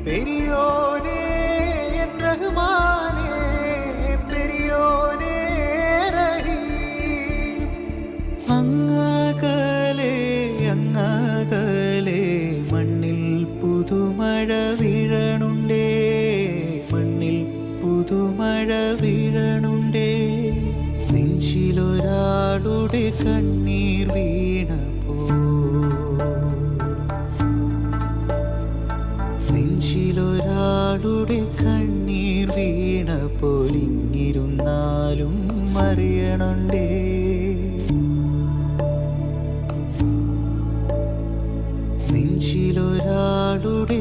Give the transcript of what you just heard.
പെരിയോനേ N റഹ്മാനേ, പെരിയോനേ റഹീം. അങ്ങകലെ അങ്ങകലെ മണ്ണിൽ പുതുമഴ വീഴണുണ്ടേ, മണ്ണിൽ പുതുമഴ വീഴണുണ്ടേ. നെഞ്ചിലൊരാളുടെ കണ്ണീർ വീണപ്പോ, നെഞ്ചിലൊരാളുടെ കണ്ണീർ വീണപ്പോൾ ഇങ്ങിരുന്നാലും അറിയണുണ്ടേ. നെഞ്ചിലൊരാളുടെ